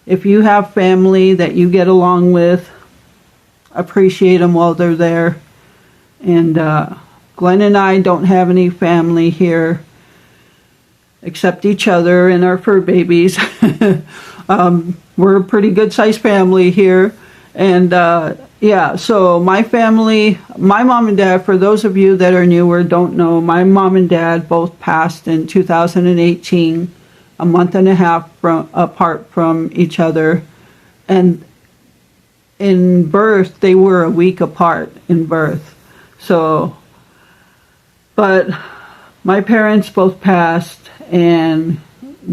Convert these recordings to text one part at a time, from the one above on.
if you have family that you get along with, appreciate them while they're there. And Glenn and I don't have any family here except each other and our fur babies. We're a pretty good sized family here. And yeah, so my family, my mom and dad, for those of you that are newer, don't know, my mom and dad both passed in 2018, a month and a half apart from each other. And in birth, they were a week apart in birth. So, but my parents both passed, and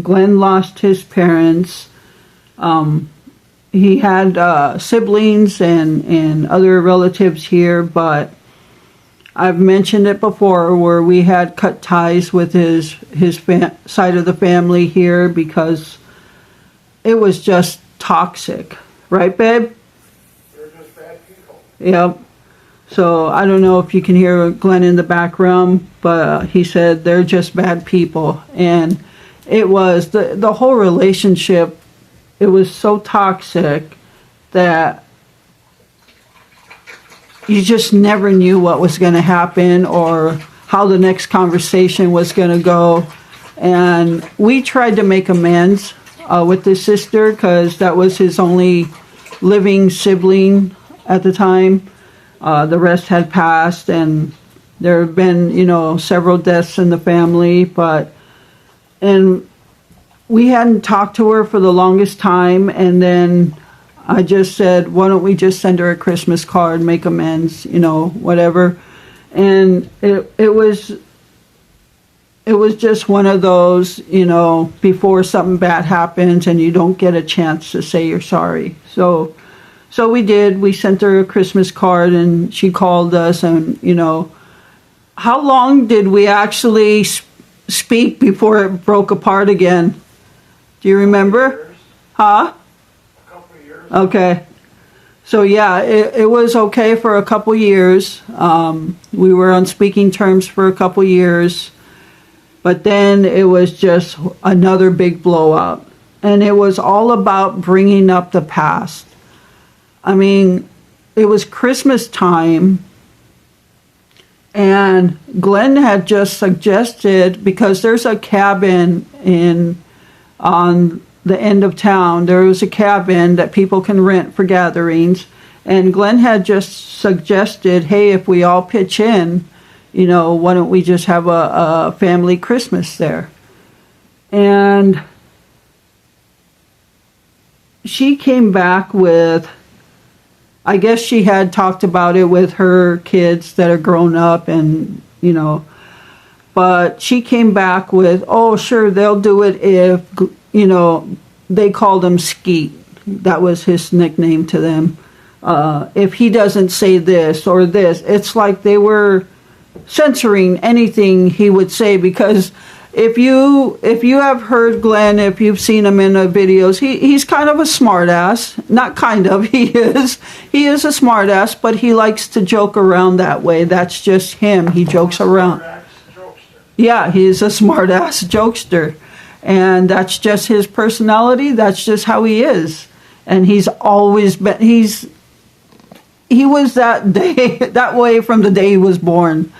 Glenn lost his parents. He had siblings and other relatives here, but I've mentioned it before where we had cut ties with his side of the family here because it was just toxic. Right, babe? They're just bad people. Yep. So I don't know if you can hear Glenn in the background, but he said they're just bad people. And it was the whole relationship, it was so toxic that you just never knew what was going to happen or how the next conversation was going to go. And we tried to make amends with his sister because that was his only living sibling at the time. The rest had passed, and there have been, several deaths in the family, and we hadn't talked to her for the longest time, and then I just said, why don't we just send her a Christmas card, make amends, whatever. And it was just one of those, before something bad happens and you don't get a chance to say you're sorry. So we did. We sent her a Christmas card, and she called us, and, how long did we actually speak before it broke apart again? Do you remember? Huh? A couple of years. Okay. So yeah, it was okay for a couple years. We were on speaking terms for a couple years, but then it was just another big blowout. And it was all about bringing up the past. I mean, it was Christmas time, and Glenn had just suggested, because there's a cabin on the end of town, there was a cabin that people can rent for gatherings, and Glenn had just suggested, hey, if we all pitch in, why don't we just have a family Christmas there? And she came back with, I guess she had talked about it with her kids that are grown up and, but she came back with, oh, sure, they'll do it if, they called him Skeet. That was his nickname to them. If he doesn't say this or this, it's like they were censoring anything he would say, because if you have heard Glenn, if you've seen him in the videos, he's kind of a smartass. Not kind of, he is. He is a smartass, but he likes to joke around that way. That's just him. He jokes around. Yeah, he's a smartass jokester. And that's just his personality. That's just how he is. And he's always been, he was that way from the day he was born.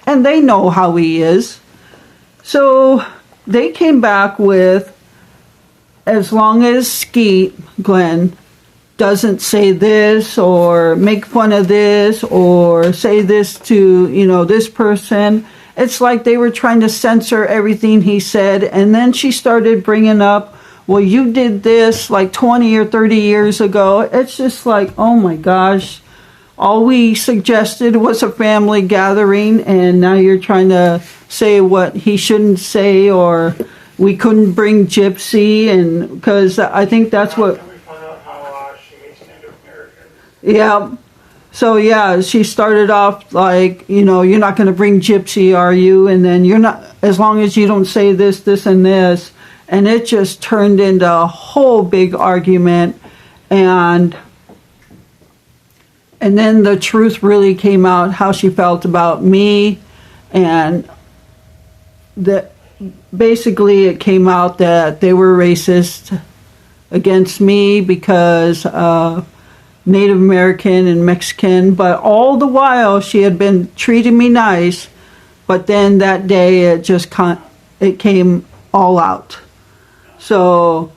And they know how he is. So they came back with, as long as Skeet, Glenn, doesn't say this or make fun of this or say this to, this person, it's like they were trying to censor everything he said. And then she started bringing up, well, you did this like 20 or 30 years ago. It's just like, oh my gosh. All we suggested was a family gathering, and now you're trying to say what he shouldn't say, or we couldn't bring Gypsy, and because I think that's what. We found out how she hates Native Americans. Yeah. So yeah, she started off like, you're not going to bring Gypsy, are you? And then you're not, as long as you don't say this, this, and this, and it just turned into a whole big argument, and then the truth really came out, how she felt about me, and basically it came out that they were racist against me because Native American and Mexican, but all the while she had been treating me nice, but then that day it came all out. So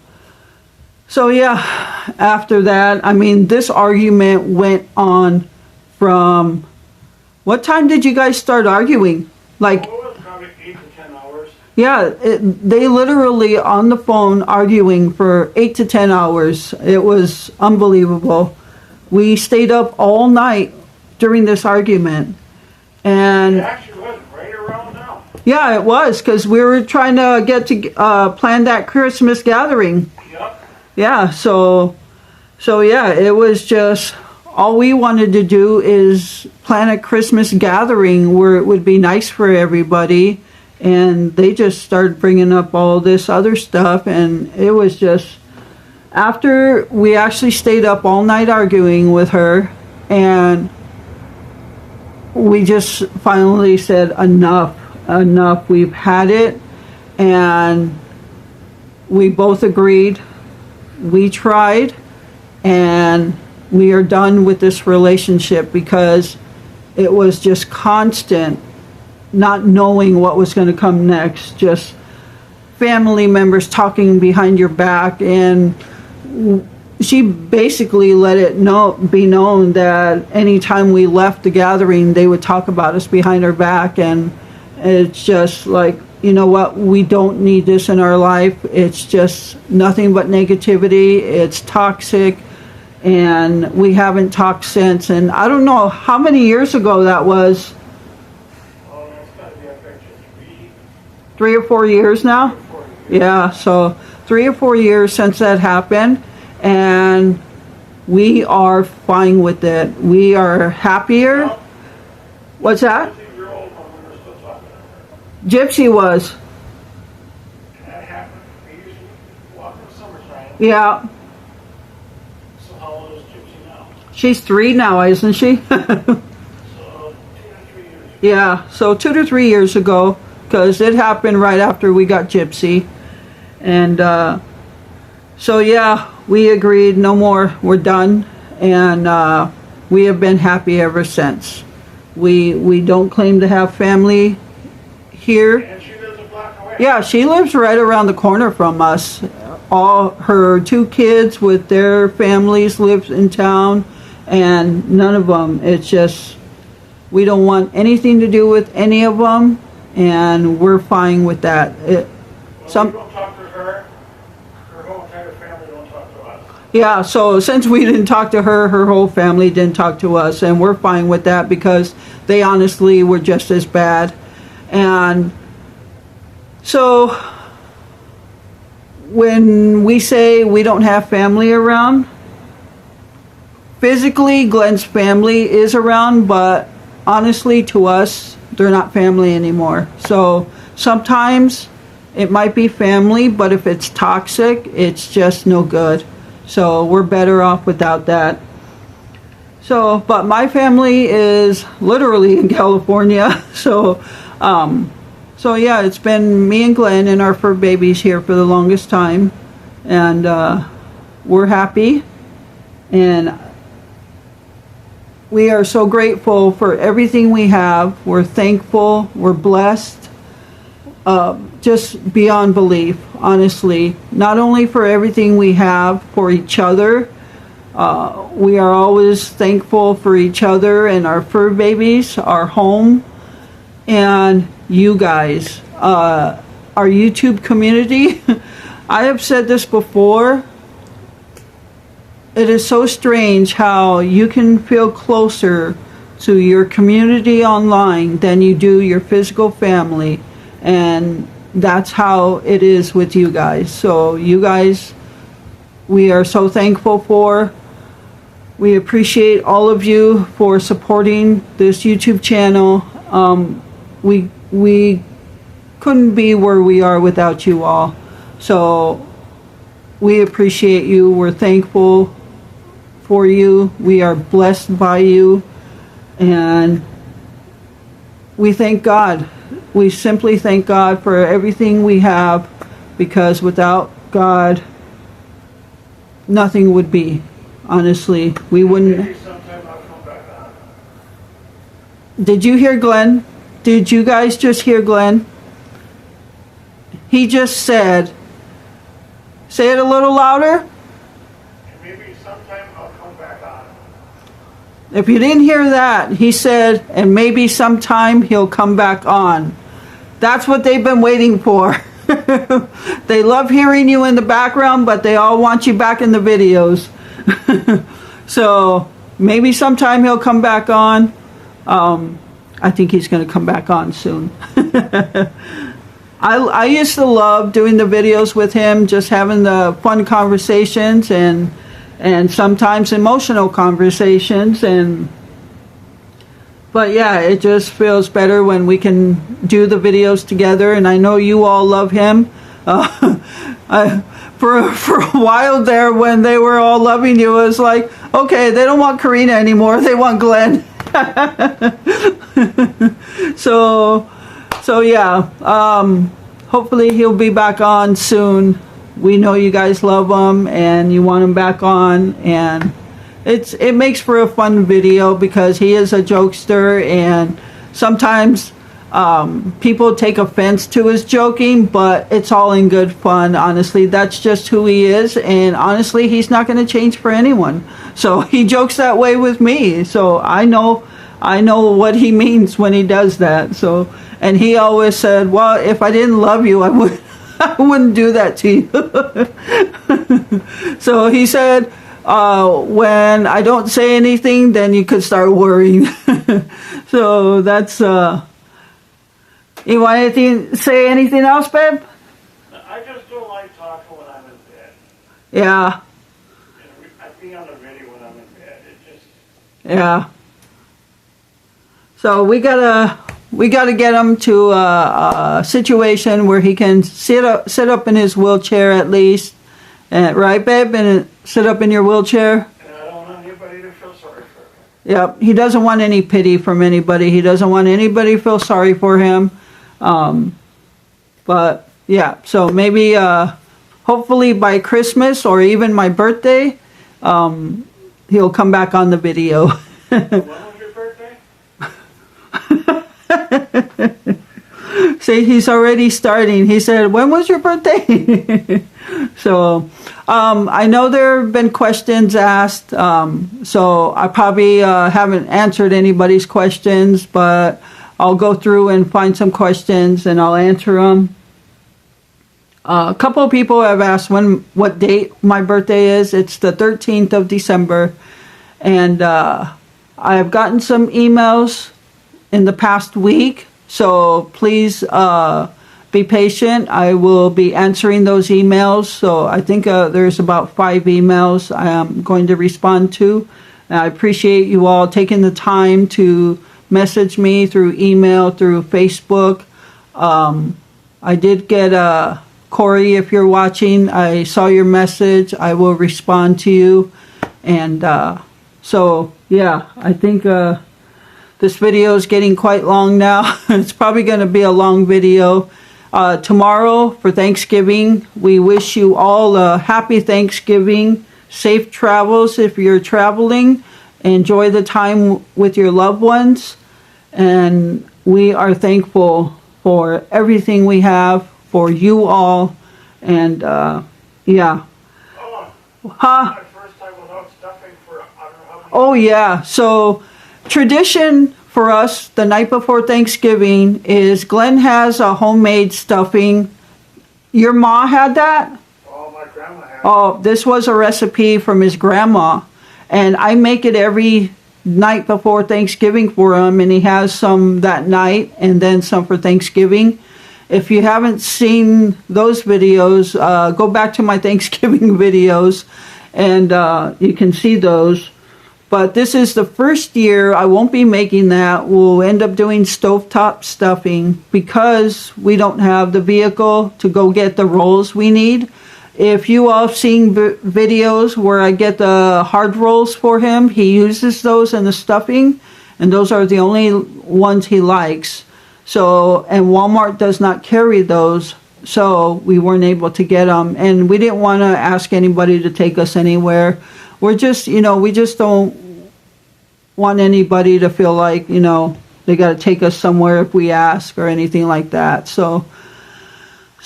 yeah, after that, I mean, this argument went on from, what time did you guys start arguing? Like, Well, it was probably 8 to 10 hours. yeah, they literally on the phone arguing for 8 to 10 hours. It was unbelievable. We stayed up all night during this argument. It And actually was right around now. yeah, it was because we were trying to get to plan that Christmas gathering. Yep. Yeah, so yeah, it was just all we wanted to do is plan a Christmas gathering where it would be nice for everybody, and they just started bringing up all this other stuff, and it was just after we actually stayed up all night arguing with her, and we just finally said enough, we've had it, and we both agreed. We tried, and we are done with this relationship because it was just constant not knowing what was going to come next, just family members talking behind your back, and she basically let it be known that anytime we left the gathering they would talk about us behind our back, and it's just like, you know what, we don't need this in our life. It's just nothing but negativity. It's toxic, and we haven't talked since. And I don't know how many years ago that was. Oh, that's got to be, I bet you, 3 or 4 years now. 4 years. Yeah, so 3 or 4 years since that happened, and we are fine with it. We are happier. Well, What's that? 50-year-old when we were still talking to her. Gypsy was. That happened. We used to walk in the summertime. Yeah, So how old is Gypsy now? she's 3 now, isn't she? So 2 to 3 years. Yeah, so 2 to 3 years ago, because it happened right after we got Gypsy. And so yeah, we agreed no more, we're done, and we have been happy ever since. We don't claim to have family here. And she lives a block away. Yeah, she lives right around the corner from us. All her 2 kids with their families live in town, and none of them, it's just, we don't want anything to do with any of them, and we're fine with that. Well, we don't talk to her. Her whole entire family don't talk to us. Yeah, so since we didn't talk to her, her whole family didn't talk to us, and we're fine with that because they honestly were just as bad. And so when we say we don't have family around, physically Glen's family is around, but honestly to us, they're not family anymore. So sometimes it might be family, but if it's toxic, it's just no good. So we're better off without that. So, but my family is literally in California. So yeah, it's been me and Glen and our fur babies here for the longest time. And we're happy. And we are so grateful for everything we have. We're thankful. We're blessed. Just beyond belief, honestly. Not only for everything we have for each other, we are always thankful for each other and our fur babies, our home, and you guys, our YouTube community. I have said this before. It is so strange how you can feel closer to your community online than you do your physical family. And that's how it is with you guys. So you guys, we are so thankful for. We appreciate all of you for supporting this YouTube channel. We couldn't be where we are without you all. So we appreciate you. We're thankful for you. We are blessed by you. And we thank God we simply thank God for everything we have, because without God, nothing would be. Honestly, we wouldn't. Maybe sometime I'll come back on. Did you hear Glenn? Did you guys just hear Glenn? He just said, say it a little louder. And maybe sometime I'll come back on. If you didn't hear that, he said, and maybe sometime he'll come back on. That's what they've been waiting for. They love hearing you in the background, but they all want you back in the videos. So maybe sometime he'll come back on. I think he's going to come back on soon. I used to love doing the videos with him, just having the fun conversations and sometimes emotional conversations, but yeah, it just feels better when we can do the videos together. And I know you all love him. For a while there, when they were all loving you, it was like, okay, they don't want Karina anymore, they want Glenn. so yeah, hopefully he'll be back on soon. We know you guys love him and you want him back on, and it makes for a fun video because he is a jokester, and sometimes people take offense to his joking, but it's all in good fun. Honestly, that's just who he is, and honestly, he's not going to change for anyone. So he jokes that way with me, so I know what he means when he does that. So, and he always said, well, if I didn't love you, I wouldn't do that to you. So he said, when I don't say anything, then you could start worrying. So that's, you want to say anything else, babe? I just don't like talking when I'm in bed. Yeah. I be on the video when I'm in bed. It just... Yeah. So we gotta get him to a situation where he can sit up in his wheelchair at least, right, babe? And sit up in your wheelchair. And I don't want anybody to feel sorry for him. Yep. He doesn't want any pity from anybody. He doesn't want anybody to feel sorry for him. But yeah. So maybe hopefully by Christmas or even my birthday, he'll come back on the video. When was your birthday? See, he's already starting. He said, when was your birthday? So, I know there have been questions asked, so I probably haven't answered anybody's questions, but I'll go through and find some questions and I'll answer them. A couple of people have asked what date my birthday is. It's the 13th of December, and I have gotten some emails in the past week, so please be patient. I will be answering those emails. So I think there's about 5 emails I am going to respond to. And I appreciate you all taking the time to message me through email, through Facebook. I did get Corey, if you're watching, I saw your message. I will respond to you. And so yeah, I think this video is getting quite long now. It's probably going to be a long video. Tomorrow for Thanksgiving, we wish you all a happy Thanksgiving, safe travels if you're traveling, enjoy the time with your loved ones, and we are thankful for everything we have, for you all, and yeah. Oh, Huh? my first time without stuffing for I don't know how many... Oh yeah, so tradition for us the night before Thanksgiving is Glenn has a homemade stuffing. Your ma had that? Oh, my grandma had it. Oh, this was a recipe from his grandma, and I make it every night before Thanksgiving for him, and he has some that night and then some for Thanksgiving. If you haven't seen those videos, go back to my Thanksgiving videos and you can see those. But this is the first year I won't be making that. We'll end up doing stovetop stuffing because we don't have the vehicle to go get the rolls we need. If you all have seen videos where I get the hard rolls for him, he uses those in the stuffing, and those are the only ones he likes. So, and Walmart does not carry those, so we weren't able to get them. And we didn't want to ask anybody to take us anywhere. We're just, we just don't want anybody to feel like, they got to take us somewhere if we ask or anything like that. So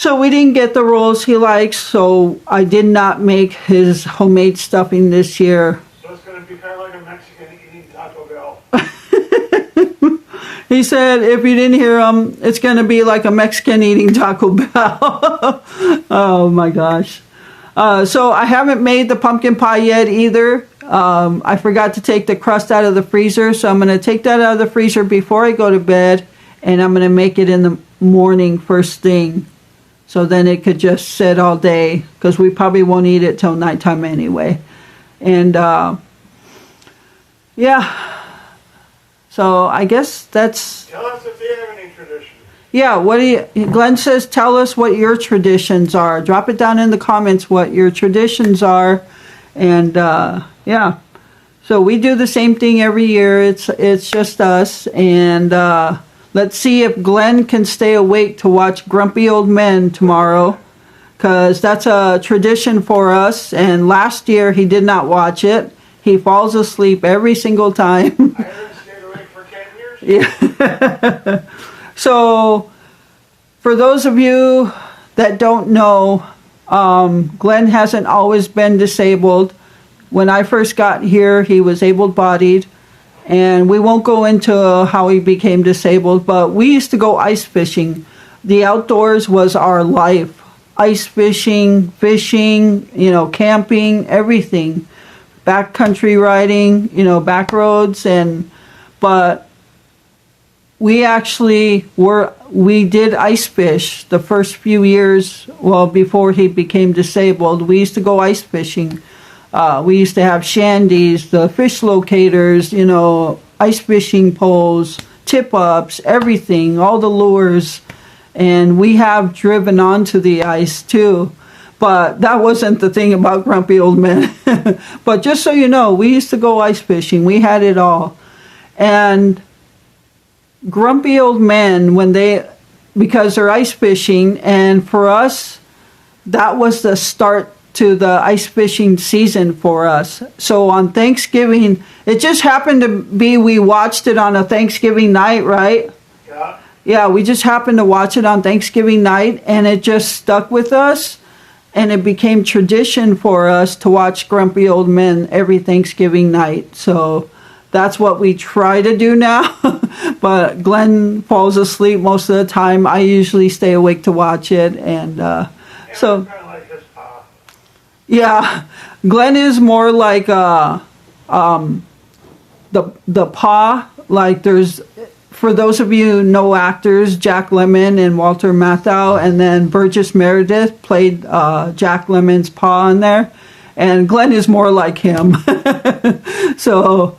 we didn't get the rolls he likes, so I did not make his homemade stuffing this year. So it's gonna be kind of like a Mexican eating Taco Bell. He said if you didn't hear him, it's going to be like a Mexican eating Taco Bell. Oh my gosh. So I haven't made the pumpkin pie yet either. I forgot to take the crust out of the freezer, so I'm going to take that out of the freezer before I go to bed, and I'm going to make it in the morning first thing. So then it could just sit all day, because we probably won't eat it till nighttime anyway. And yeah. So I guess that's... Tell us if they have any traditions. Yeah, Glenn says, tell us what your traditions are. Drop it down in the comments what your traditions are. And yeah, so we do the same thing every year. It's just us. And let's see if Glenn can stay awake to watch Grumpy Old Men tomorrow, because that's a tradition for us. And last year he did not watch it. He falls asleep every single time. I haven't stayed awake for 10 years. Yeah. So, for those of you that don't know, Glenn hasn't always been disabled. When I first got here, he was able-bodied, and we won't go into how he became disabled, but we used to go ice fishing. The outdoors was our life. Ice fishing, camping, everything. Backcountry riding, back roads, but we actually we did ice fish the first few years, before he became disabled. We used to go ice fishing. We used to have shandies, the fish locators, ice fishing poles, tip-ups, everything, all the lures. And we have driven onto the ice too. But that wasn't the thing about Grumpy Old Men. But just so you know, we used to go ice fishing. We had it all. And Grumpy Old Men, because they're ice fishing, and for us, that was the start to the ice fishing season for us. So on Thanksgiving, it just happened to be we watched it on a Thanksgiving night, right? Yeah. Yeah, we just happened to watch it on Thanksgiving night, and it just stuck with us. And it became tradition for us to watch Grumpy Old Men every Thanksgiving night. So that's what we try to do now. But Glenn falls asleep most of the time. I usually stay awake to watch it. And so, kind of like his pa. yeah, Glenn is more like the pa. Like for those of you who know actors, Jack Lemmon and Walter Matthau, and then Burgess Meredith played Jack Lemmon's pa in there, and Glenn is more like him. So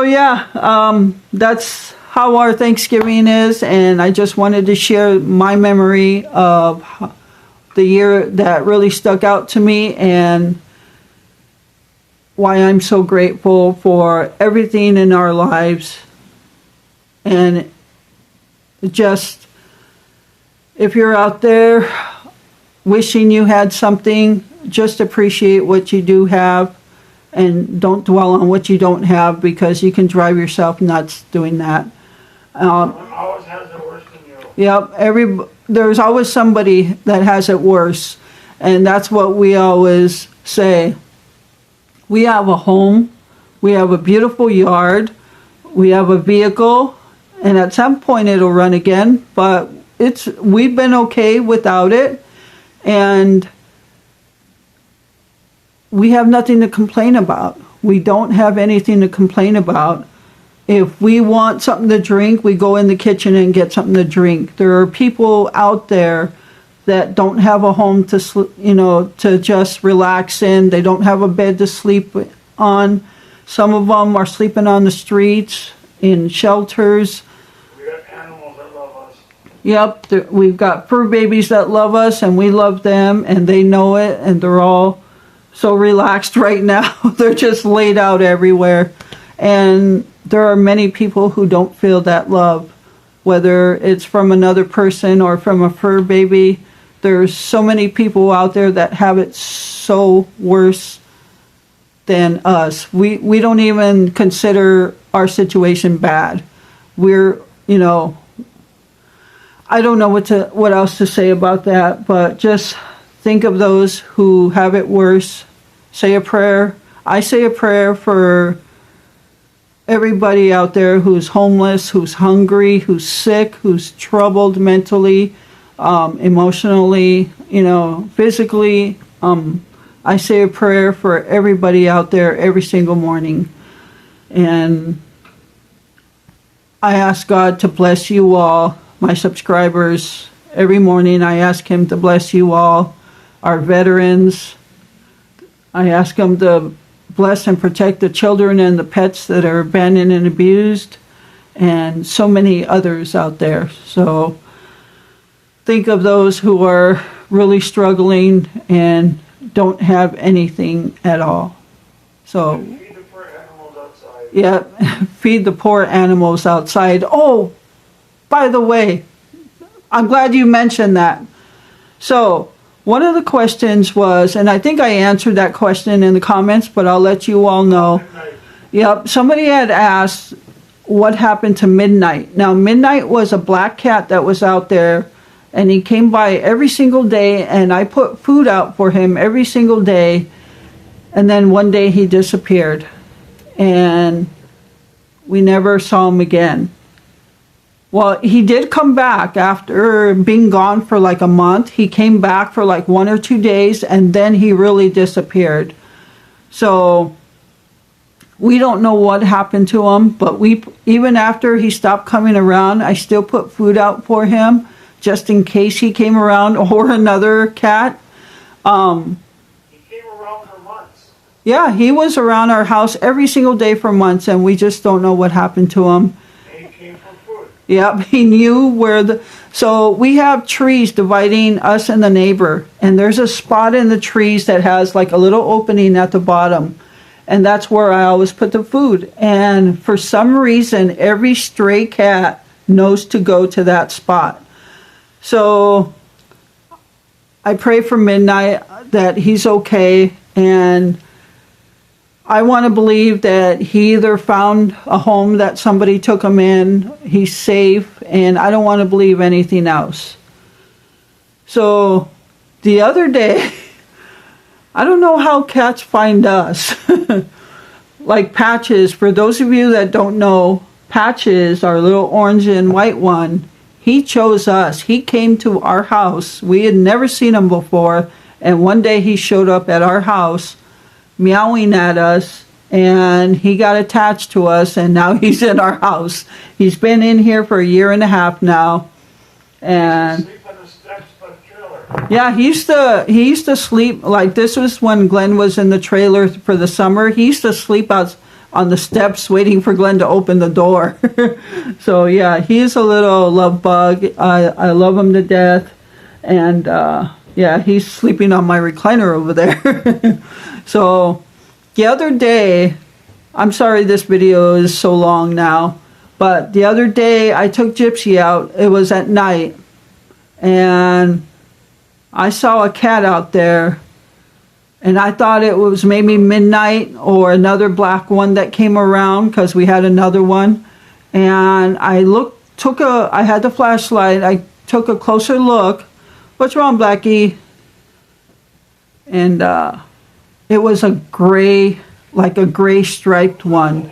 yeah, that's how our Thanksgiving is, and I just wanted to share my memory of the year that really stuck out to me, and why I'm so grateful for everything in our lives. And just, if you're out there wishing you had something, just appreciate what you do have, and don't dwell on what you don't have, because you can drive yourself nuts doing that. Someone always has it worse than you. Yep, there's always somebody that has it worse, and that's what we always say. We have a home, we have a beautiful yard, we have a vehicle, and at some point it'll run again, but we've been okay without it, and we have nothing to complain about. We don't have anything to complain about. If we want something to drink, we go in the kitchen and get something to drink. There are people out there that don't have a home to to just relax in. They don't have a bed to sleep on. Some of them are sleeping on the streets, in shelters. We got animals that love us. Yep, we've got fur babies that love us, and we love them, and they know it, and they're all so relaxed right now. They're just laid out everywhere. And there are many people who don't feel that love. whether it's from another person or from a fur baby. There's so many people out there that have it so worse than us. We don't even consider our situation bad. We're, I don't know what else to say about that, but just think of those who have it worse. Say a prayer. I say a prayer for everybody out there who's homeless, who's hungry, who's sick, who's troubled mentally, emotionally, physically. I say a prayer for everybody out there every single morning. And I ask God to bless you all, my subscribers. Every morning I ask Him to bless you all, our veterans. I ask Him to bless and protect the children and the pets that are abandoned and abused, and so many others out there. So think of those who are really struggling and don't have anything at all. So Feed the poor animals outside. yeah, feed the poor animals outside. Oh, by the way, I'm glad you mentioned that. So one of the questions was, and I think I answered that question in the comments, but I'll let you all know. Midnight. Yep, somebody had asked what happened to Midnight. Now, Midnight was a black cat that was out there, and he came by every single day, and I put food out for him every single day, and then one day he disappeared, and we never saw him again. Well, he did come back after being gone for like a month. He came back for like 1 or 2 days, and then he really disappeared. So we don't know what happened to him, but even after he stopped coming around, I still put food out for him just in case he came around, or another cat. He came around for months. Yeah, he was around our house every single day for months, and we just don't know what happened to him. And he came for food. Yep, he knew where so we have trees dividing us and the neighbor, and there's a spot in the trees that has like a little opening at the bottom, and that's where I always put the food. And for some reason, every stray cat knows to go to that spot. So I pray for Midnight that he's okay, and I want to believe that he either found a home that somebody took him in, he's safe, and I don't want to believe anything else. So the other day, I don't know how cats find us. Like Patches, for those of you that don't know, Patches, our little orange and white one, he chose us. He came to our house. We had never seen him before, and one day he showed up at our house meowing at us, and he got attached to us, and now he's in our house. He's been in here for 1.5 years now, and Sleep on the steps of the trailer. yeah, he used to sleep, like this was when Glen was in the trailer for the summer. He used to sleep out on the steps waiting for Glen to open the door. So yeah, he's a little love bug. I love him to death, and yeah, he's sleeping on my recliner over there. So the other day, I'm sorry this video is so long now, but the other day I took Gypsy out. It was at night, and I saw a cat out there, and I thought it was maybe Midnight or another black one that came around, because we had another one. And I had the flashlight, I took a closer look. What's wrong, Blackie? And it was a gray striped one.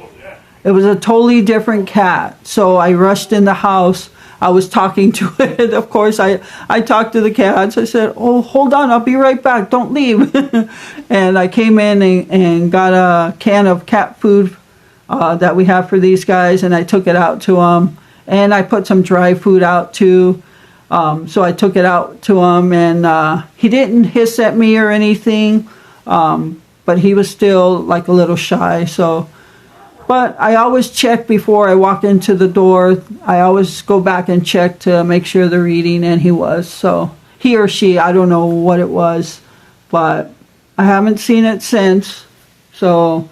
It was a totally different cat. So I rushed in the house. I was talking to it. Of course, I talked to the cats. I said, oh, hold on, I'll be right back. Don't leave. And I came in and got a can of cat food that we have for these guys, and I took it out to them. And I put some dry food out too. So I took it out to him, and he didn't hiss at me or anything, but he was still like a little shy. So, but I always check before I walk into the door. I always go back and check to make sure they're eating, and he was. So he or she, I don't know what it was, but I haven't seen it since. So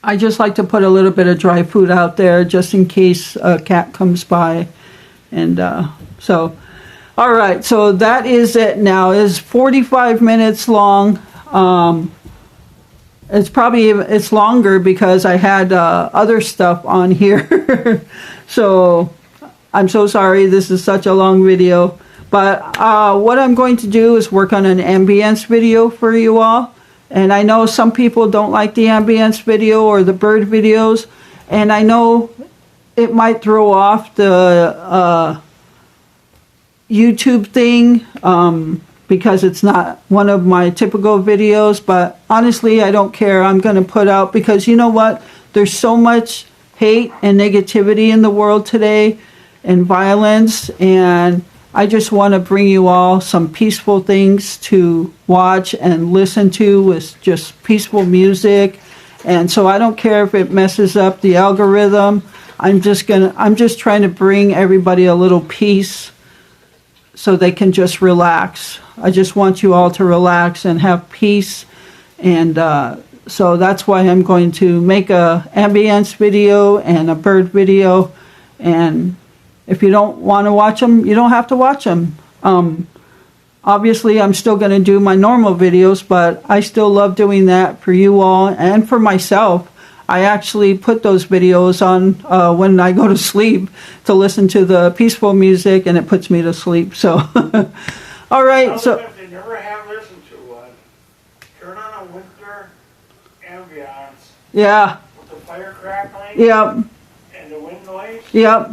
I just like to put a little bit of dry food out there just in case a cat comes by. And so, all right, so that is it now. It's 45 minutes long. It's longer because I had other stuff on here. So I'm so sorry this is such a long video. But what I'm going to do is work on an ambience video for you all. And I know some people don't like the ambience video or the bird videos. And I know it might throw off the YouTube thing because it's not one of my typical videos. But honestly, I don't care. I'm going to put out, because you know what? There's so much hate and negativity in the world today and violence. And I just want to bring you all some peaceful things to watch and listen to with just peaceful music. And so I don't care if it messes up the algorithm. I'm just trying to bring everybody a little peace so they can just relax. I just want you all to relax and have peace. And so that's why I'm going to make a ambience video and a bird video. And if you don't want to watch them, you don't have to watch them. Obviously, I'm still going to do my normal videos, but I still love doing that for you all and for myself. I actually put those videos on when I go to sleep to listen to the peaceful music, and it puts me to sleep. So, all right. So, if you never have listened to one, turn on a winter ambiance yeah. with the fire crackling Yep. and the wind noise. Yep.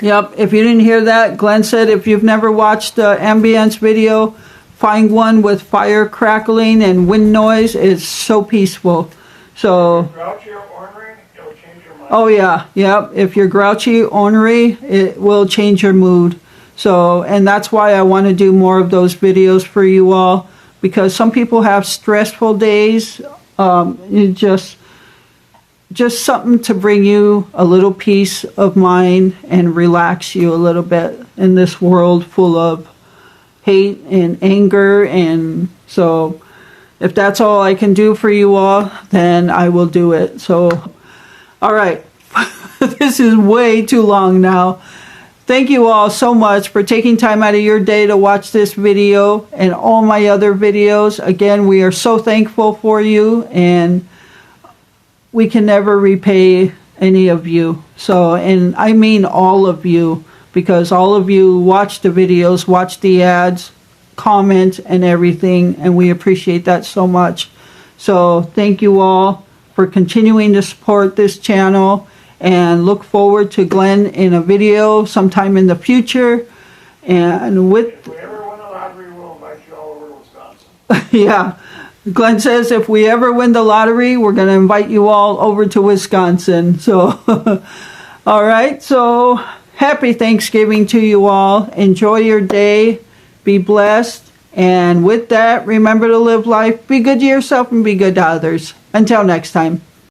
Yep. If you didn't hear that, Glenn said if you've never watched the ambience video, find one with fire crackling and wind noise. It's so peaceful. So, Grouchy or ornery, it'll change your mind. oh yeah, yep. If you're grouchy, ornery, it will change your mood. So, and that's why I want to do more of those videos for you all, because some people have stressful days. You just something to bring you a little peace of mind and relax you a little bit in this world full of hate and anger. And so if that's all I can do for you all, then I will do it. So, all right. This is way too long now. Thank you all so much for taking time out of your day to watch this video and all my other videos. Again, we are so thankful for you, and we can never repay any of you. So, and I mean all of you, because all of you watch the videos, watch the ads, comment and everything, and we appreciate that so much. So thank you all for continuing to support this channel, and look forward to Glenn in a video sometime in the future. And with If we ever win the lottery, we'll invite you all over to Wisconsin. yeah, Glenn says if we ever win the lottery, we're going to invite you all over to Wisconsin. So all right, so happy Thanksgiving to you all. Enjoy your day. Be blessed. And with that, remember to live life. Be good to yourself and be good to others. Until next time.